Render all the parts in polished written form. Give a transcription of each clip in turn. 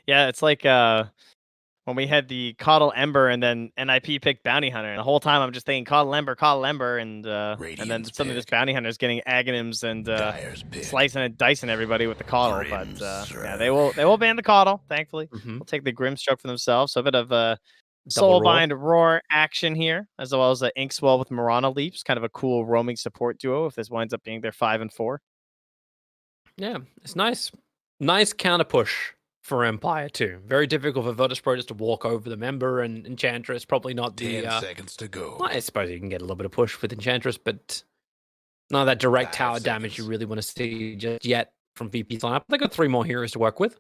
Yeah, it's like when we had the Coddle Ember and then NIP picked Bounty Hunter, and the whole time I'm just thinking Coddle Ember, and then Radiant's suddenly this pick. Bounty Hunter is getting Aghanims and Dyer's pick. slicing and dicing everybody with the Coddle. But yeah, Grimsir. they will ban the Coddle. Thankfully, Mm-hmm. they'll take the Grimstroke for themselves. So a bit of Double roar. Soulbind Roar action here, as well as Inkswell with Mirana Leaps, kind of a cool roaming support duo if this winds up being their 5 and 4. Yeah, it's nice. Nice counter push for Empire too. Very difficult for Virtus.pro just to walk over the member and Enchantress. Probably not the 10 seconds to go. well, I suppose you can get a little bit of push with Enchantress, but none of that direct 5 tower damage you seconds. really want to see just yet from VP's lineup. They got 3 more heroes to work with.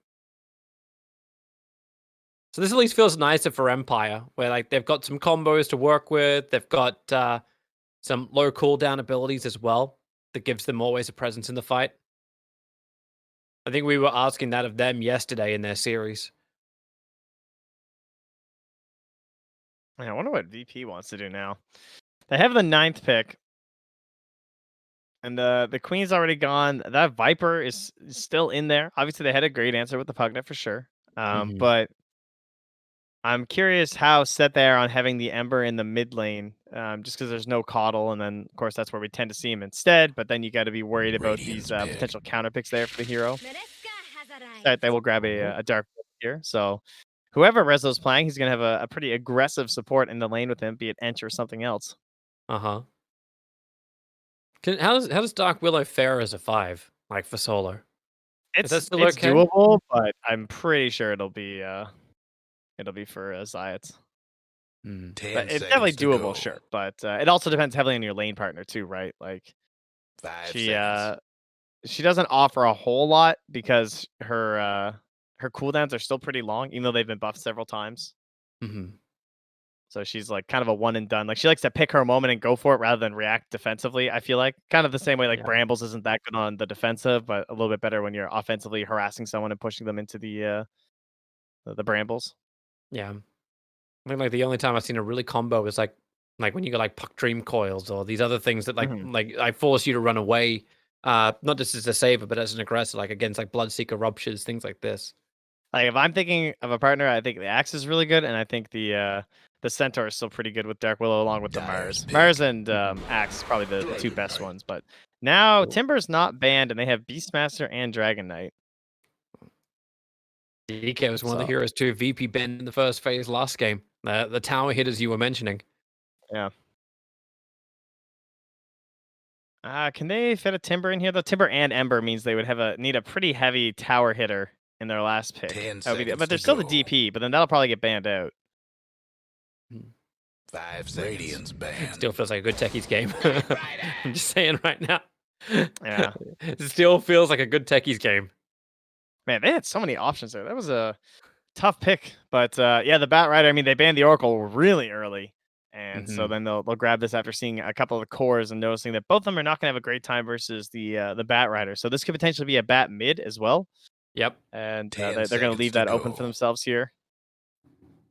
So this at least feels nicer for Empire, where like they've got some combos to work with. They've got some low cooldown abilities as well that gives them always a presence in the fight. I think we were asking that of them yesterday in their series. I wonder what VP wants to do now. They have the 9th pick. And the Queen's already gone. That Viper is still in there. Obviously, they had a great answer with the Pugnet for sure. But I'm curious how set they are on having the Ember in the mid lane, just because there's no Coddle, and then of course that's where we tend to see him instead. But then you got to be worried about these Radiant's pick. potential counter picks there for the hero. That they will grab a Dark here. So whoever Rezo's playing, he's gonna have a pretty aggressive support in the lane with him, be it Ench or something else. How does Dark Willow fare as a 5, like for solo? Is that It's still okay? doable, but I'm pretty sure it'll be for Zayats. 10 But it's seconds definitely to go. doable, sure. But it also depends heavily on your lane partner too, right? Like 5 she seconds. she doesn't offer a whole lot because her cooldowns are still pretty long, even though they've been buffed several times. So she's like kind of a one and done. Like she likes to pick her moment and go for it rather than react defensively. I feel like kind of the same way like Yeah. Brambles isn't that good on the defensive, but a little bit better when you're offensively harassing someone and pushing them into the Brambles. Yeah. I think like the only time I've seen a really combo is like when you got like Puck Dream Coils or these other things that like I force you to run away, not just as a saver but as an aggressor, like against like Bloodseeker Ruptures, things like this. Like if I'm thinking of a partner, I think the Axe is really good, and I think the Centaur is still pretty good with Dark Willow along with the Dyer's Mars. pick. Mars and Axe is probably the 2 best ones. But now Timber's not banned, and they have Beastmaster and Dragon Knight. DK was one of the heroes too. VP banned in the first phase last game. The tower hitters you were mentioning. Yeah. Can they fit a Timber in here? The Timber and Ember means they would need a pretty heavy tower hitter in their last pick. 10 But there's seconds still to the go. DP, but then that'll probably get banned out. 5 seconds. Radiant's banned. Still feels like a good techies game. I'm just saying right now. Yeah. It still feels like a good techies game. Man, they had so many options there. That was a tough pick. But yeah, the Bat Rider, I mean, they banned the Oracle really early. And so then they'll grab this after seeing a couple of the cores and noticing that both of them are not going to have a great time versus the Bat Rider. So this could potentially be a Bat mid as well. Yep. And 10 they're going to leave that open for themselves here.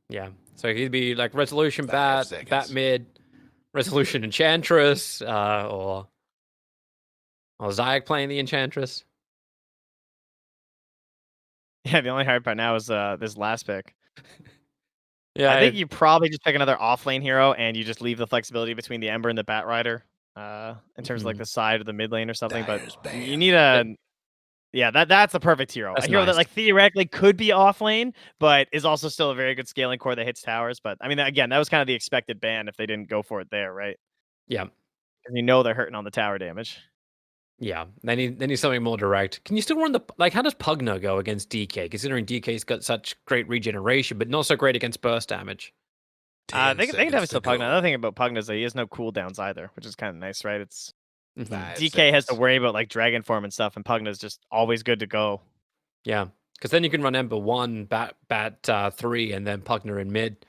Yeah. So it could be like Resolution 5 Bat, seconds. Bat mid, Resolution Enchantress, or Zayak playing the Enchantress. Yeah, the only hard part now is this last pick. Yeah, I think you probably just pick another off-lane hero and you just leave the flexibility between the Ember and the Bat Rider in terms of like the side or the mid lane or something. Dyer's But banned. you need a... Yeah, that's the perfect hero. That's A hero that nice. like theoretically could be off lane, but is also still a very good scaling core that hits towers. But I mean, again, that was kind of the expected ban if they didn't go for it there, right? Yeah. Because you know they're hurting on the tower damage. Yeah, they need something more direct. Can you still run how does Pugno go against DK? Considering DK's got such great regeneration, but not so great against burst damage. They can definitely still Pugna. Another thing about Pugna is that he has no cooldowns either, which is kind of nice, right? It's DK has to worry about like Dragon Form and stuff, and Pugna's just always good to go. Yeah, because then you can run Ember 1, Bat 3, and then Pugna in mid.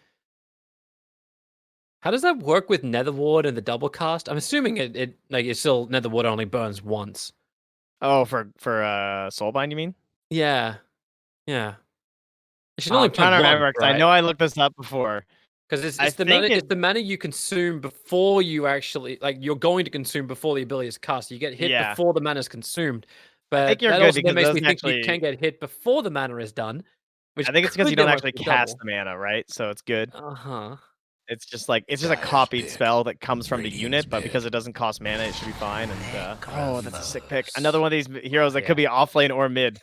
How does that work with Netherward and the double cast? I'm assuming it's still Netherward only burns once. Oh, for Soulbind, you mean? Yeah. It should I'm only trying to burn remember once, because I right? know I looked this up before. Because it's the mana you consume before you actually you're going to consume before the ability is cast. You get hit before the mana is consumed. But I think you're that good also because then makes it me doesn't think you actually... can get hit before the mana is done. which I think it's because could you get don't most actually of the cast double. the mana, right? So it's good. Uh-huh. It's just like it's just a Dire's copied pick. spell that comes from the Radiant's unit, but because bed. it doesn't cost mana, it should be fine. And oh, that's a sick pick. Grandmothers. Another one of these heroes that Yeah. could be off lane or mid.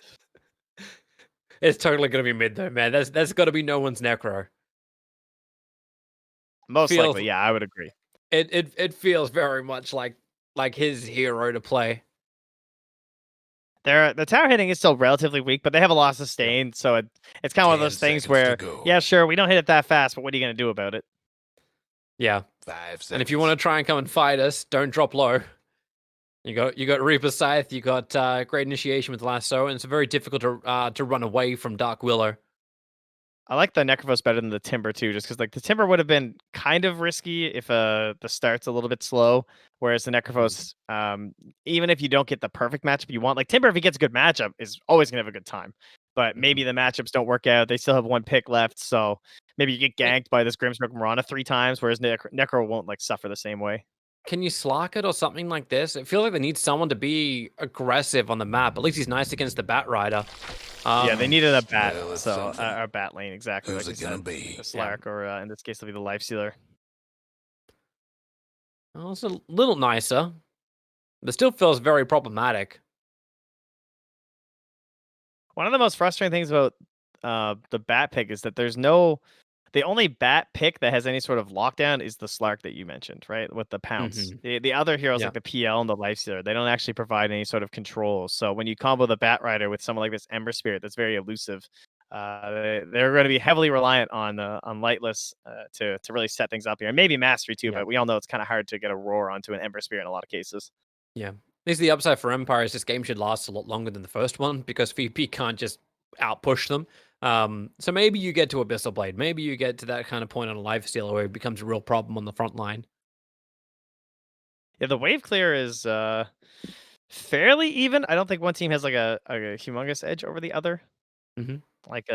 It's totally gonna be mid though, man. That's gotta be no one's necro. Most Feels likely, yeah, I would agree. it feels very much like his hero to play. The tower hitting is still relatively weak, but they have a lot of sustain, so it's kind of one of 10 those things seconds to where, go. yeah, sure, we don't hit it that fast, but what are you gonna do about it? Yeah. 5 seconds. And if you want to try and come and fight us, don't drop low. You got Reaper Scythe, you got Great Initiation with Lasso, and it's very difficult to run away from Dark Willow. I like the Necrophos better than the Timber too, just because like the Timber would have been kind of risky if the start's a little bit slow, whereas the Necrophos, even if you don't get the perfect matchup you want, like Timber if he gets a good matchup is always gonna have a good time. But maybe the matchups don't work out. They still have one pick left, so maybe you get ganked by this Grimstroke Marana 3 times, whereas Necro won't like suffer the same way. Can you Slark it or something like this? It feels like they need someone to be aggressive on the map. At least he's nice against the Bat Rider. Yeah, they needed a bat, well, it's so something. a bat lane exactly. Who's like it you gonna said. be? A Slark, or in this case, it'll be the Lifestealer. Well, it's a little nicer, but still feels very problematic. One of the most frustrating things about the bat pick is that the only bat pick that has any sort of lockdown is the Slark that you mentioned, right? With the pounce. The other heroes Yeah. like the PL and the Lifestealer, they don't actually provide any sort of control. So when you combo the Bat Rider with someone like this Ember Spirit that's very elusive, they're going to be heavily reliant on Lightless to really set things up here. And maybe Mastery too, Yeah. but we all know it's kind of hard to get a roar onto an Ember Spirit in a lot of cases. Yeah. At least the upside for Empire is this game should last a lot longer than the first one because VP can't just outpush them. So maybe you get to Abyssal Blade. Maybe you get to that kind of point on a Lifestealer where it becomes a real problem on the front line. Yeah, the wave clear is fairly even. I don't think one team has like a humongous edge over the other. Mhm. Like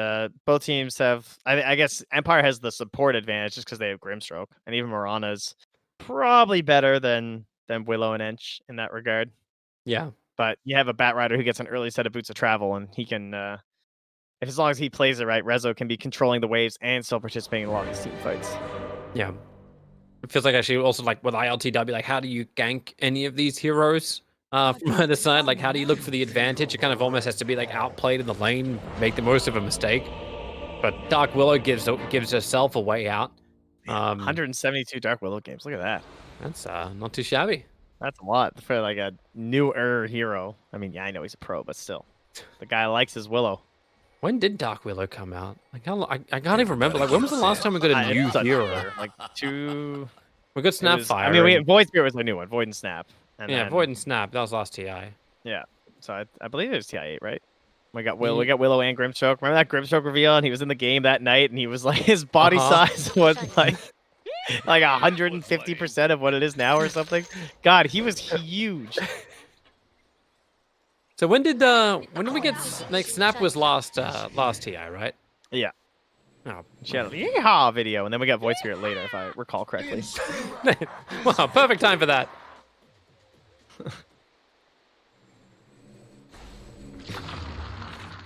both teams have. I guess Empire has the support advantage just because they have Grimstroke, and even Morana's probably better than Willow and Ench in that regard. Yeah. But you have a Bat Rider who gets an early set of Boots of Travel, and he can, if as long as he plays it right, Rezo can be controlling the waves and still participating in a lot of these team fights. Yeah. It feels like actually also like with ILTW, like how do you gank any of these heroes from either side? Like how do you look for the advantage? It kind of almost has to be like outplayed in the lane, make the most of a mistake. But Dark Willow gives herself a way out. 172 Dark Willow games. Look at that. That's not too shabby. That's a lot for like a newer hero. I mean, yeah, I know he's a pro, but still, the guy likes his Willow. When did Dark Willow come out? Like I can't even remember. Like when was the last time we got a new It's a hero? number, like two. We got It was, Snapfire. I mean, Void Spirit was a new one. Void and Snap. And yeah, then, Void and Snap. That was last TI. Yeah. So I believe it was TI8, right? We got Willow and Grimstroke. Remember that Grimstroke reveal? And he was in the game that night, and he was like his body size was like 150% of what it is now or something. God, he was huge. So when did we get like Snap was last TI, right? Yeah. Oh, She had a yeehaw video, and then we got Void Spirit later, if I recall correctly. wow, perfect time for that.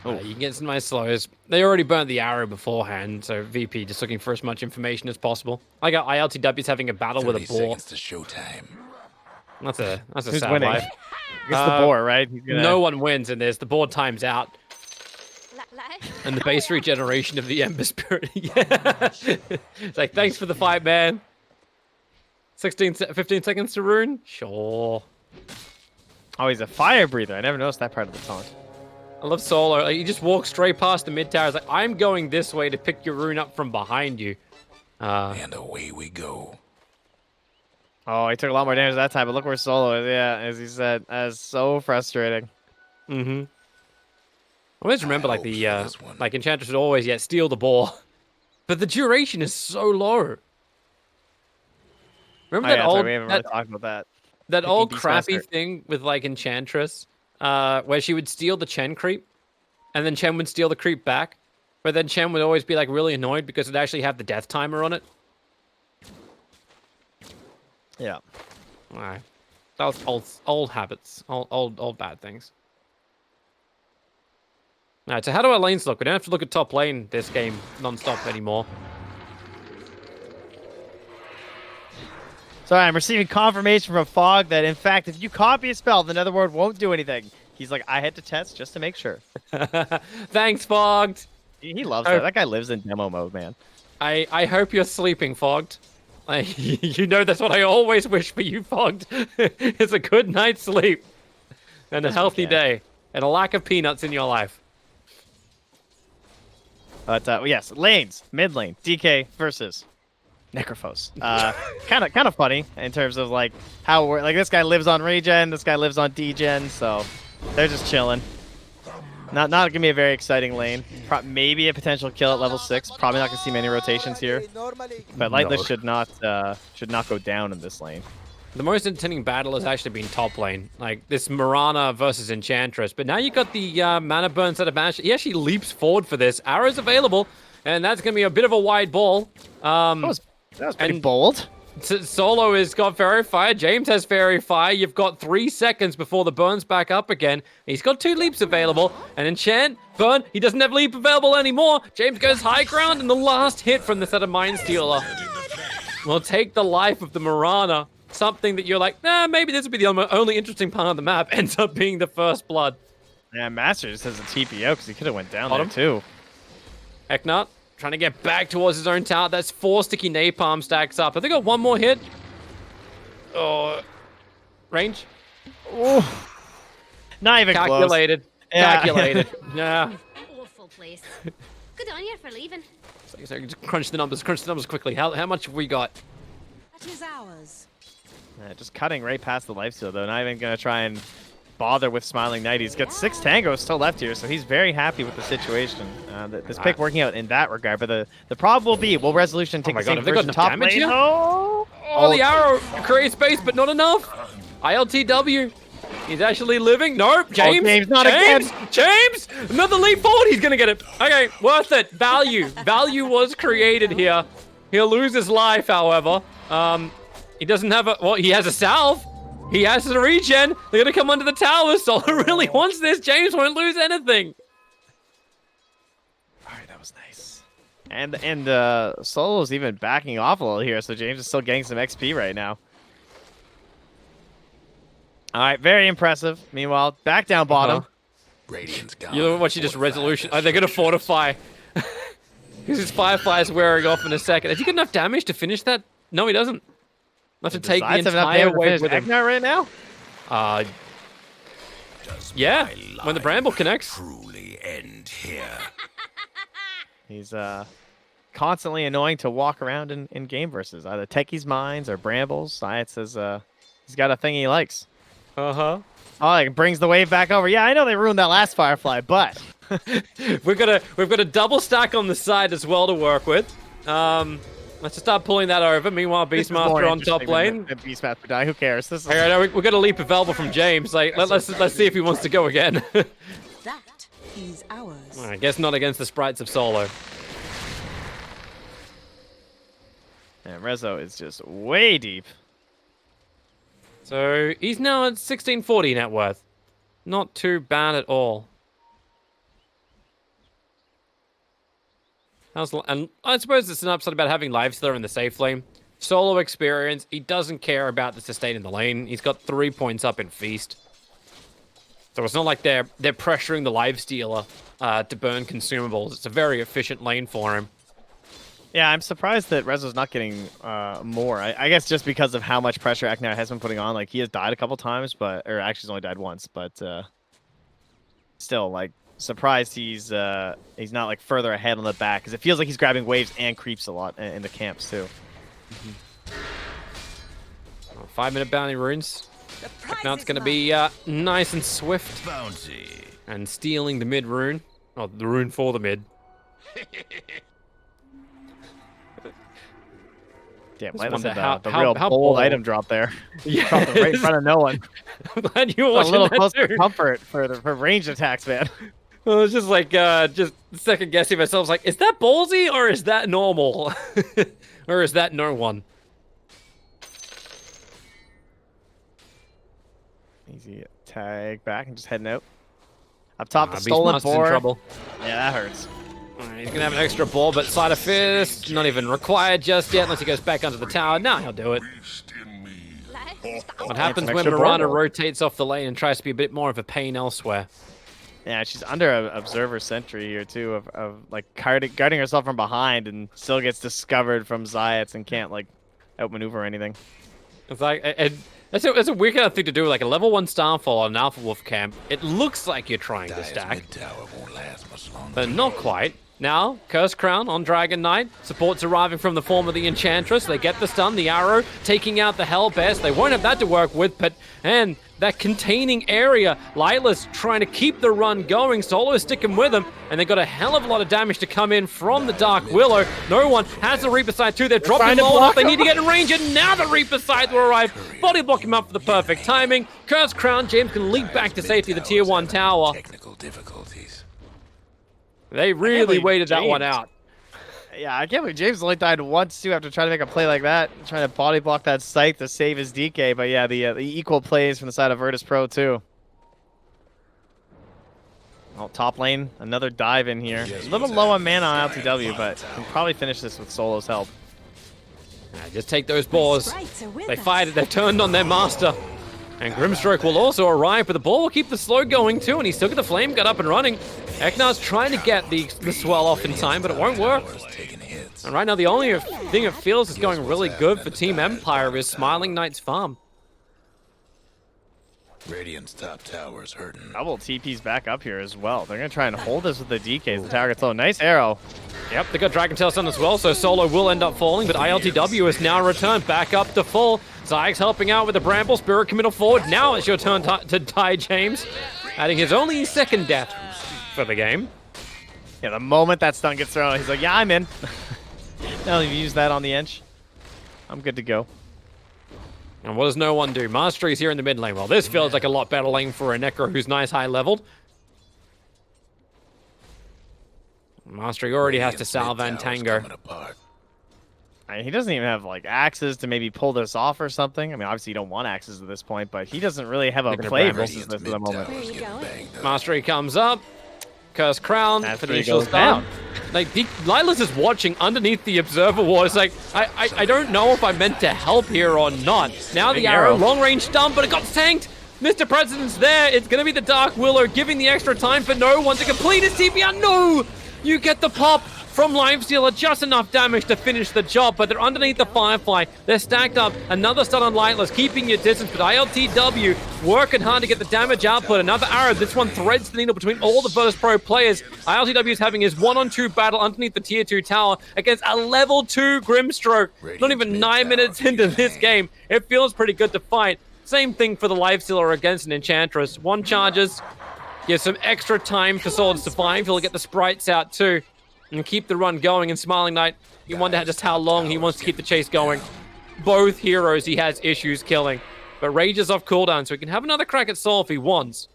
You can get some nice slows. They already burnt the arrow beforehand, so VP just looking for as much information as possible. I got ILTW's having a battle with a 30 boar. seconds to showtime. That's a Who's sad winning? life. It's the boar, right? He's gonna... No one wins in this. The board times out. And the base regeneration of the Ember Spirit. Yeah. It's like, thanks for the fight, man. 15 seconds to rune? Sure. Oh, he's a fire breather. I never noticed that part of the taunt. I love Solo. Like, you just walk straight past the mid tower. It's like, I'm going this way to pick your rune up from behind you. And away we go. Oh, he took a lot more damage that time, but look where Solo is. Yeah, as he said, that's so frustrating. Mm-hmm. I always remember, like, hopes the, for this one. like, Enchantress would always, steal the ball. But the duration is so low. Remember that old... we haven't really talked about that. That Picking old Beastmaster. crappy thing with, like, Enchantress, where she would steal the Chen creep, and then Chen would steal the creep back, but then Chen would always be, like, really annoyed because it'd actually have the death timer on it. Yeah. Alright. That was old habits. Old bad things. All right, so how do our lanes look? We don't have to look at top lane this game non-stop anymore. Sorry, I'm receiving confirmation from Fog that, in fact, if you copy a spell, the Netherworld won't do anything. He's like, I had to test just to make sure. Thanks, Fogged. He loves that. That guy lives in demo mode, man. I hope you're sleeping, Fogged. You know that's what I always wish for you, Fogged. It's a good night's sleep and a healthy day and a lack of peanuts in your life. But yes, lanes, mid lane, DK versus Necrophos. Kind of funny in terms of like how we're like this guy lives on regen, this guy lives on degen, so they're just chilling. Not gonna be a very exciting lane. Maybe a potential kill at level 6. Probably not gonna see many rotations here. But Lightless should not go down in this lane. The most entertaining battle has actually been top lane, like this Mirana versus Enchantress. But now you got the mana burn set advantage. He actually leaps forward for this. Arrows available, and that's going to be a bit of a wide ball. That was pretty bold. Solo has got Fairy Fire. James has Fairy Fire. You've got 3 seconds before the burn's back up again. He's got 2 leaps available. And Enchant, burn, he doesn't have leap available anymore. James goes high ground, and the last hit from the set of Mind Stealer will take the life of the Mirana. Something that you're like, nah, maybe this would be the only interesting part of the map, ends up being the first blood. Yeah, Master just has a TPO because he could have went down there too. Eknut trying to get back towards his own tower. That's 4 sticky napalm stacks up. Have they got one more hit? Oh, range? Ooh. Not even calculated. Close. Yeah. Calculated. Yeah. Awful place. Good on you for leaving. So just crunch the numbers quickly. How much have we got? That is ours. Just cutting right past the lifesteal, though. Not even going to try and bother with Smiling Knight. He's got 6 tangos still left here, so he's very happy with the situation. This pick working out in that regard. But the problem will be, will Resolution take the same version top lane? Here? Oh, the arrow creates space, but not enough. ILTW. He's actually living. Nope. James. James, not again. James. Another leap forward. He's going to get it. Okay, worth it. Value. Value was created here. He'll lose his life, however. He doesn't have a... Well, he has a salve. He has a regen. They're going to come under the tower. Solo really wants this. James won't lose anything. All right, that was nice. And Solo's even backing off a little here, so James is still getting some XP right now. All right, very impressive. Meanwhile, back down bottom. Radiant's gone. You know what? She just resolution. Oh, they're going to fortify. Because his Firefly's wearing off in a second. Has he got enough damage to finish that? No, he doesn't. Not to take the entire wave with him. Eknut right now? Yeah, when the Bramble connects. Truly end here. He's constantly annoying to walk around in game versus either Techie's Mines or Brambles. CIS says he's got a thing he likes. Uh-huh. Oh, it brings the wave back over. Yeah, I know they ruined that last Firefly, but we've got a double stack on the side as well to work with. Let's just start pulling that over. Meanwhile, Beastmaster on top lane. Beastmaster die. Who cares? This is... All right, we got a leap available from James. Like, let's see if he wants to go again. That is ours. I guess not against the sprites of Solo. And Rezo is just way deep. So he's now at 1640 net worth. Not too bad at all. And I suppose it's an upside about having Lifestealer in the safe lane. Solo experience. He doesn't care about the sustain in the lane. He's got 3 points up in Feast. So it's not like they're pressuring the Lifestealer to burn consumables. It's a very efficient lane for him. Yeah, I'm surprised that Rezo's not getting more. I guess just because of how much pressure Eknut has been putting on. Like, he has died a couple times, or actually he's only died once, but still, like, surprised he's not like further ahead on the back, because it feels like he's grabbing waves and creeps a lot in the camps too. 5-minute bounty runes. Now it's going to be nice and swift. Bouncy. And stealing the mid rune. Oh, the rune for the mid. Damn, Just like wonder the real bold bold. item drop there. Yeah, Dropped it right in front of no one. I'm glad you were A watching little that close too. for comfort for range attacks, man. Well, it's just like just second guessing myself. Like, is that ballsy or is that normal, or is that no one? Easy tag back and just heading out. Up top, the Beast stolen Master's in boar. trouble. Yeah, that hurts. Alright, he's gonna have an extra ball, but Sleight of Fist not even required just yet unless he goes back onto the tower. Now he'll do it. What happens when extra Miranda ball. rotates off the lane and tries to be a bit more of a pain elsewhere? Yeah, she's under an observer sentry here too, of like guarding herself from behind, and still gets discovered from Zayats and can't like outmaneuver anything. It's like that's a weird kind of thing to do, like a level 1 Starfall on an Alpha Wolf camp. It looks like you're trying to stack, but not quite. Now, Curse Crown on Dragon Knight. Supports arriving from the form of the Enchantress. They get the stun, the arrow, taking out the Hellbeast. They won't have that to work with, but, and that containing area, Lila's trying to keep the run going. Solo's sticking with him, and they got a hell of a lot of damage to come in from the Dark Willow. No one has the Reaper Sight too. They're dropping low enough. They need to get in range, and now the Reaper Sight will arrive. Body block him up for the perfect timing. Curse Crown, James can leap back to safety the Tier 1 tower. Technical difficulties. They really waited that one out. Yeah, I can't believe James only died once too after trying to make a play like that, trying to body block that scythe to save his DK. But yeah, the equal plays from the side of Virtus.pro too. Oh, top lane, another dive in here. A little low on mana on LTW, but can probably finish this with Solo's help. Just take those boars. Sprites are with They us. fired it. They've turned on their master. And Grimstroke will also arrive, but the ball will keep the slow going too, and he's still got the flame gun up and running. Eknar's trying to get the swell off in time, but it won't work. Taking hits. And right now, the only thing it feels is going really good for Team Empire is Smiling Knight's farm. Radiant's top tower's hurting. Double TP's back up here as well. They're gonna try and hold this with the DKs. The tower gets low. Nice arrow. Yep, they got Dragon Tail Stun as well, so Solo will end up falling, but ILTW has now returned back up to full. Zyx helping out with the Bramble, Spirit committal forward. Now it's your turn to die, James. Adding his only second death for the game. Yeah, the moment that stun gets thrown, he's like, yeah, I'm in. Now you've used that on the Ench. I'm good to go. And what does no one do? Mastery's here in the mid lane. Well, this feels like a lot better lane for a Necro who's nice high leveled. Mastery already has to salve and Tango. I mean, he doesn't even have like axes to maybe pull this off or something. I mean, obviously you don't want axes at this point, but he doesn't really have a Look at the play Brambles. versus this at the moment. Where are you going? Mastery comes up. Curse Crown. Mastery Phoenicial's goes down. Like, Lila's is watching underneath the Observer Wall. It's like, I don't know if I meant to help here or not. Now the Big arrow, arrow. long range stun, but it got tanked. Mr. President's there. It's going to be the Dark Willow giving the extra time for no one to complete his TPR. No! You get the pop from Lifestealer, just enough damage to finish the job, but they're underneath the Firefly. They're stacked up. Another stun on Lightless, keeping your distance, but ILTW working hard to get the damage output. Another arrow. This one threads the needle between all the Virtus.pro players. ILTW is having his 1-on-2 battle underneath the Tier 2 tower against a level 2 Grimstroke. Not even 9 minutes into this game. It feels pretty good to fight. Same thing for the Lifestealer against an Enchantress. One charges, gives some extra time for Soul to survive. He'll get the sprites out too and keep the run going. And Smiling Knight, you wonder just how long he wants to keep the chase going. Both heroes he has issues killing. But Rage is off cooldown, so he can have another crack at Soul if he wants.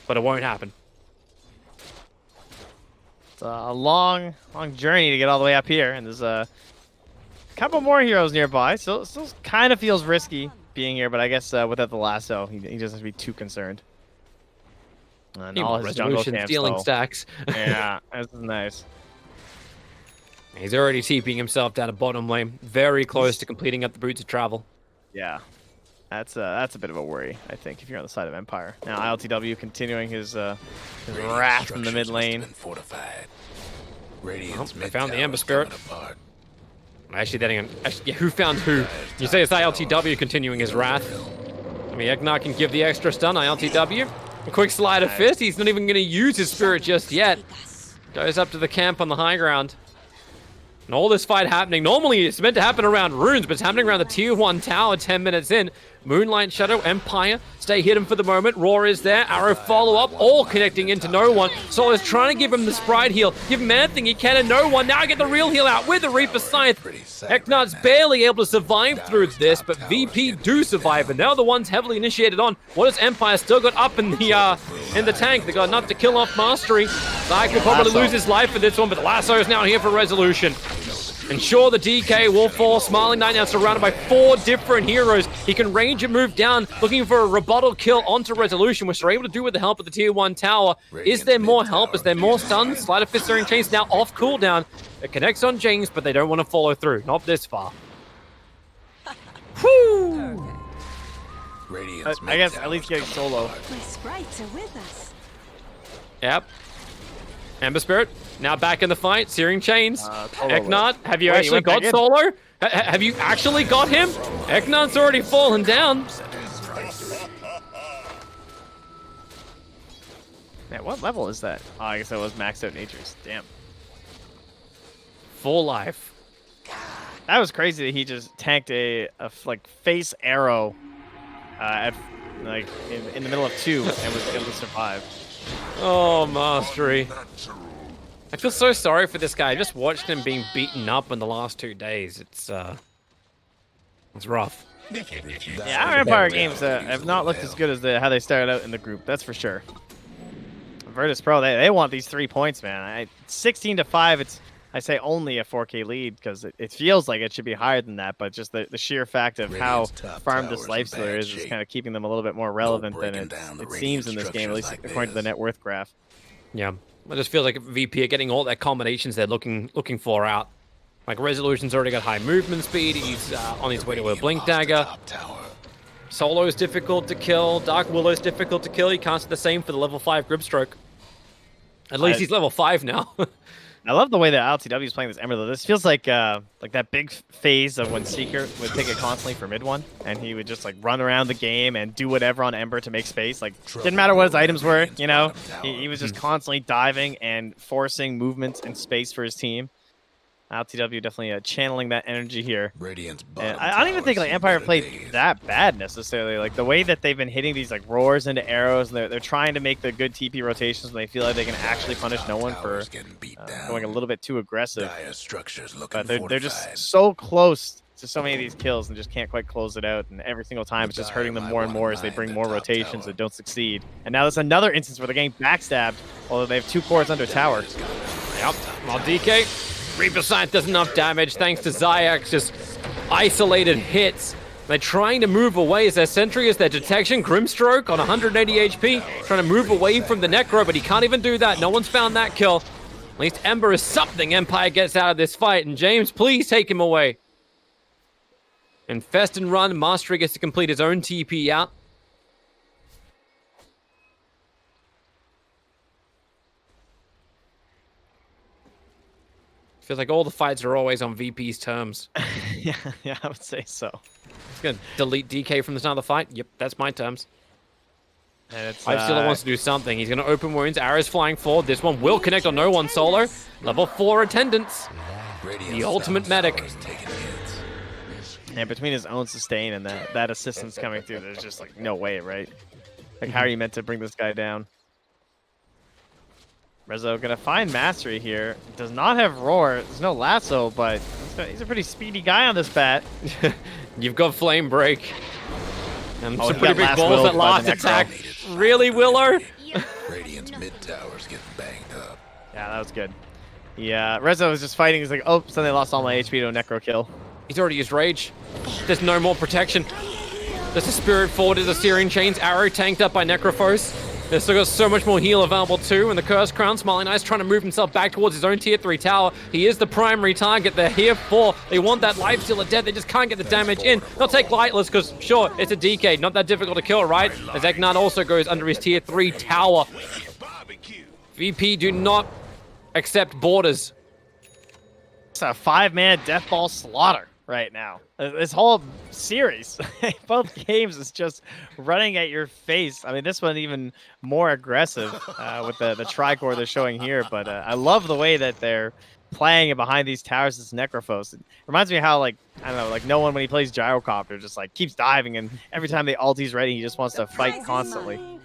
But it won't happen. It's a long journey to get all the way up here, and there's a couple more heroes nearby. Still kind of feels risky being here, but I guess without the lasso, he doesn't have to be too concerned. And all his jungle Resolution camps, stealing though. stacks. Yeah, this is nice. He's already TPing himself down to bottom lane. Very close to completing up the Boots of Travel. Yeah, that's a bit of a worry, I think, if you're on the side of Empire. Now ILTW continuing his wrath in the mid lane. They found the Ember Spirit. Actually, yeah, who found who? You say it's ILTW continuing his wrath. I mean, Eknar can give the extra stun. ILTW. A quick slide of fist. He's not even going to use his spirit just yet. Goes up to the camp on the high ground. And all this fight happening. Normally, it's meant to happen around runes, but it's happening around the Tier 1 tower 10 minutes in. Moonlight Shadow, Empire, stay hidden for the moment. Roar is there. Arrow follow-up, all connecting into no one. Sol is trying to give him the Sprite heal. Give him anything he can and no one. Now get the real heal out with the Reaper Scythe. Eknar's barely able to survive through this, but VP do survive, and they're the ones heavily initiated on. What has Empire still got up in the tank? They got enough to kill off Mastery. Zai could probably lose his life for this one, but the lasso is now here for resolution. And sure, the DK will fall. Smiling Knight now surrounded by 4 different heroes. He can range and move down, looking for a rebuttal kill onto Resolution, which they're able to do with the help of the tier 1 tower. Is there more help? Is there more stuns? Sleight of Fist Searing Chains now off cooldown. It connects on James, but they don't want to follow through. Not this far. Whoo! I guess at least getting solo. My sprites are with us. Yep. Ember Spirit, now back in the fight. Searing Chains. Solo Eknat, have you Wait, actually went back got in. solo? Have you actually got him? Eknat's already fallen down. Man, what level is that? Oh, I guess that was maxed out Nature's. Damn. Full life. That was crazy that he just tanked a like face arrow at like in the middle of 2 and was able to survive. Oh, mastery. I feel so sorry for this guy. I just watched him being beaten up in the last 2 days. It's rough. Yeah, our Empire games have not looked as good as how they started out in the group. That's for sure. Virtus.pro, they want these 3 points, man. 16-5. I say only a 4K lead because it feels like it should be higher than that, but just the sheer fact of how farmed this lifestealer is kind of keeping them a little bit more relevant than it seems in this game, at least according to the net worth graph. Yeah, I just feel like VP are getting all their combinations they're looking for out. Like Resolution's already got high movement speed. He's on his way to a Blink Dagger. Solo is difficult to kill. Dark Willow is difficult to kill. He can't say the same for the level 5 Grip Stroke. At least he's level 5 now. I love the way that LTW is playing this Ember, though. This feels like that big phase of when Seeker would pick it constantly for mid one, and he would just like run around the game and do whatever on Ember to make space. Like, didn't matter what his items were, you know? He was just constantly diving and forcing movements and space for his team. LTW definitely channeling that energy here. And I don't even think like Empire played that bad necessarily. Like the way that they've been hitting these like roars into arrows, and they're trying to make the good TP rotations, and they feel like they can actually punish no one for going a little bit too aggressive. But they're just so close to so many of these kills and just can't quite close it out. And every single time it's just hurting them more and more as they bring more rotations that don't succeed. And now there's another instance where they're getting backstabbed, although they have 2 cores under tower. Yep, well, DK. Reaper Scythe does enough damage thanks to Zayak's just isolated hits. They're trying to move away as their sentry is their detection. Grimstroke on 180 HP, trying to move away from the Necro, but he can't even do that. No one's found that kill. At least Ember is something Empire gets out of this fight, and James, please take him away. Infest and run, Mastery gets to complete his own TP out. Feels like all the fights are always on VP's terms. yeah, I would say so. He's gonna delete DK from the start of the fight. Yep, that's my terms. And it's, Lifestealer wants to do something. He's gonna open wounds. Arrows flying forward. This one will connect on no one solo. Level 4 attendance. The ultimate medic. And between his own sustain and that assistance coming through, there's just like no way, right? Like how are you meant to bring this guy down? Rezo gonna find mastery here. Does not have roar. There's no lasso, but he's a pretty speedy guy on this bat. You've got flame break. And some he pretty got big last balls willed that by last the attack. Necro. Really, Willow? Radiant's mid tower's getting banged up. Yeah, that was good. Yeah, Rezo was just fighting. He's like, oh, suddenly lost all my HP to a Necro kill. He's already used rage. There's no more protection. There's a spirit forward to the Searing Chains. Arrow tanked up by Necrophos. They've still got so much more heal available too, and the Curse Crown, Smiling Eyes trying to move himself back towards his own tier 3 tower. He is the primary target. They're here for. They want that Lifestealer dead. They just can't get the damage in. They'll take Lightless because, sure, it's a DK. Not that difficult to kill, right? As Eknat also goes under his tier 3 tower. VP do not accept borders. It's a 5-man death ball slaughter right now. This whole series, both games, is just running at your face. I mean, this one even more aggressive with the tricore they're showing here. But I love the way that they're playing it behind these towers as Necrophos. It reminds me of how, like, I don't know, like no one when he plays Gyrocopter just like keeps diving, and every time the ulti's ready, he just wants to fight constantly.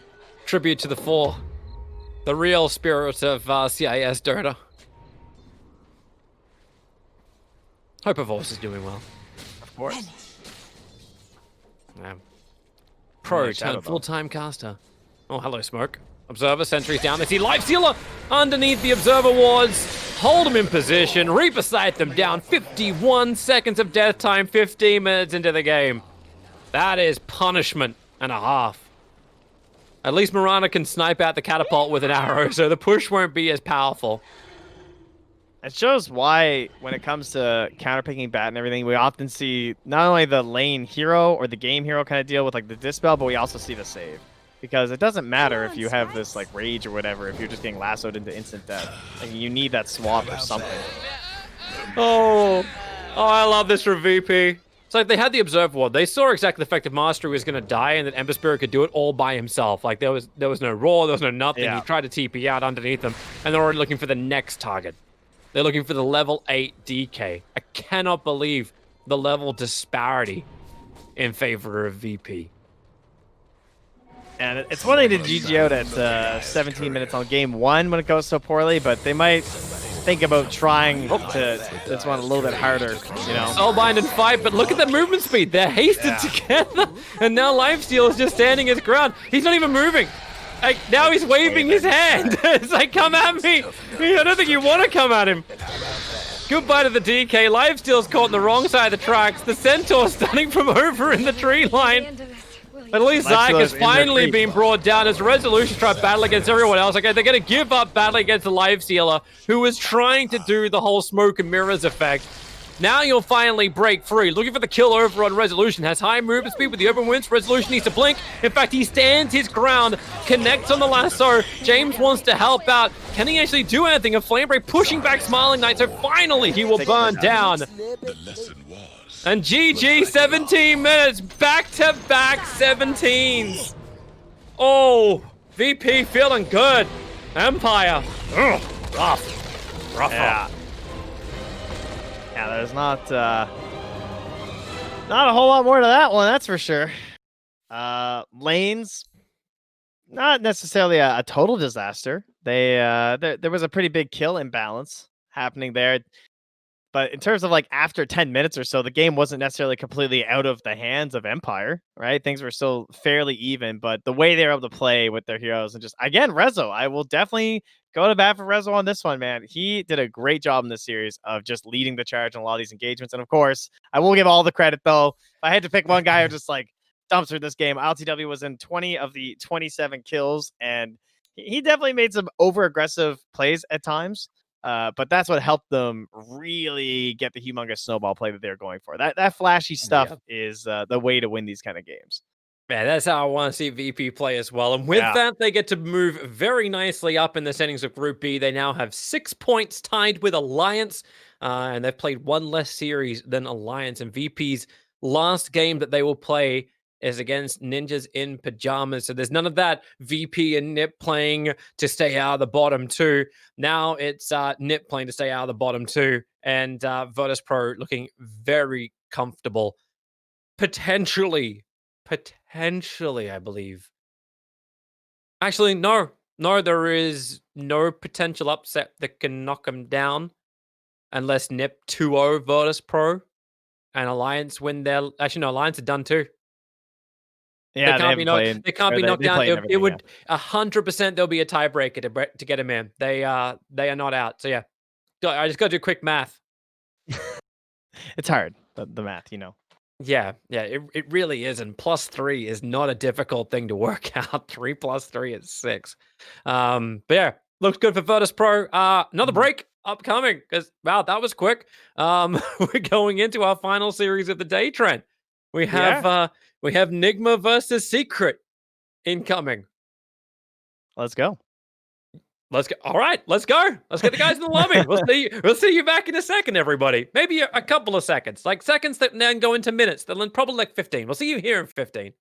Tribute to the 4. The real spirit of CIS Dota. Hope her voice is doing well. Of course. Yeah. Pro Nice shadow, turned though. full-time caster. Oh, hello, Smoke. Observer, sentries down. They see Lifestealer underneath the Observer wards. hold them in position, Reaper sight them down. 51 seconds of death time, 15 minutes into the game. That is punishment and a half. At least Mirana can snipe out the catapult with an arrow, so the push won't be as powerful. It shows why, when it comes to counterpicking bat and everything, we often see not only the lane hero or the game hero kind of deal with like the dispel, but we also see the save. Because it doesn't matter if you have this like rage or whatever, if you're just getting lassoed into instant death. Like, you need that swap or something. Oh, I love this for VP. It's like they had the Observer Ward. They saw exactly the fact that Mastery was going to die and that Ember Spirit could do it all by himself. Like there was no Roar, there was no nothing. Yeah. He tried to TP out underneath them, and they're already looking for the next target. They're looking for the level 8 DK. I cannot believe the level disparity in favor of VP. And it's one thing to GG out at 17 minutes on game 1 when it goes so poorly, but they might think about trying to this one a little bit harder, you know. Soulbind and fight, but look at the movement speed. They're hasted together. And now Lifesteal is just standing his ground. He's not even moving. Like, now he's waving his hand. It's like, come at me. I don't think you want to come at him. Goodbye to the DK. Lifesteal's caught on the wrong side of the tracks. The Centaur stunning from over in the tree line. At least Zyke has finally been brought down as Resolution try to battle against everyone else. Okay, they're going to give up battling against the Lifestealer, who was trying to do the whole smoke and mirrors effect. Now you'll finally break free. Looking for the kill over on Resolution. Has high movement speed with the open winds. Resolution needs to blink. In fact, he stands his ground. Connects on the lasso. James wants to help out. Can he actually do anything? A Flame Break pushing back Smiling Knight. So finally he will burn down. And GG, 17 minutes. Back-to-back 17s. Oh, VP feeling good. Empire. Ugh, rough. Yeah. Yeah, there's not a whole lot more to that one, that's for sure. Lanes, not necessarily a total disaster. They there was a pretty big kill imbalance happening there. But in terms of like after 10 minutes or so, the game wasn't necessarily completely out of the hands of Empire, right? Things were still fairly even, but the way they were able to play with their heroes and just, again, Rezo, I will definitely go to bat for Rezo on this one, man. He did a great job in this series of just leading the charge in a lot of these engagements. And of course, I will give all the credit though. If I had to pick one guy who just like dumpster this game, LTW was in 20 of the 27 kills, and he definitely made some over-aggressive plays at times. But that's what helped them really get the humongous snowball play that they're going for. That flashy stuff is the way to win these kind of games. Yeah, that's how I want to see VP play as well. And with that, they get to move very nicely up in the settings of Group B. They now have 6 points tied with Alliance, and they've played one less series than Alliance. And VP's last game that they will play is against Ninjas in Pajamas. So there's none of that VP and Nip playing to stay out of the bottom 2. Now it's Nip playing to stay out of the bottom 2. And Virtus.pro looking very comfortable. Potentially, I believe. Actually, no, there is no potential upset that can knock them down unless Nip 2-0 Virtus.pro and Alliance win their... Actually, no, Alliance are done too. Yeah, they can't be knocked down. It would 100%. There'll be a tiebreaker to get him in. They are not out. So yeah, I just got to do quick math. It's hard, the math, you know. Yeah, it really is. And +3 is not a difficult thing to work out. 3 + 3 is 6. But yeah, looks good for Virtus.pro. Another break upcoming because wow, that was quick. We're going into our final series of the day, Trent. We have Nigma versus Secret incoming. Let's go. All right, let's go. Let's get the guys in the lobby. We'll see you back in a second, everybody. Maybe a couple of seconds, like seconds that then go into minutes. Then probably like 15. We'll see you here in 15.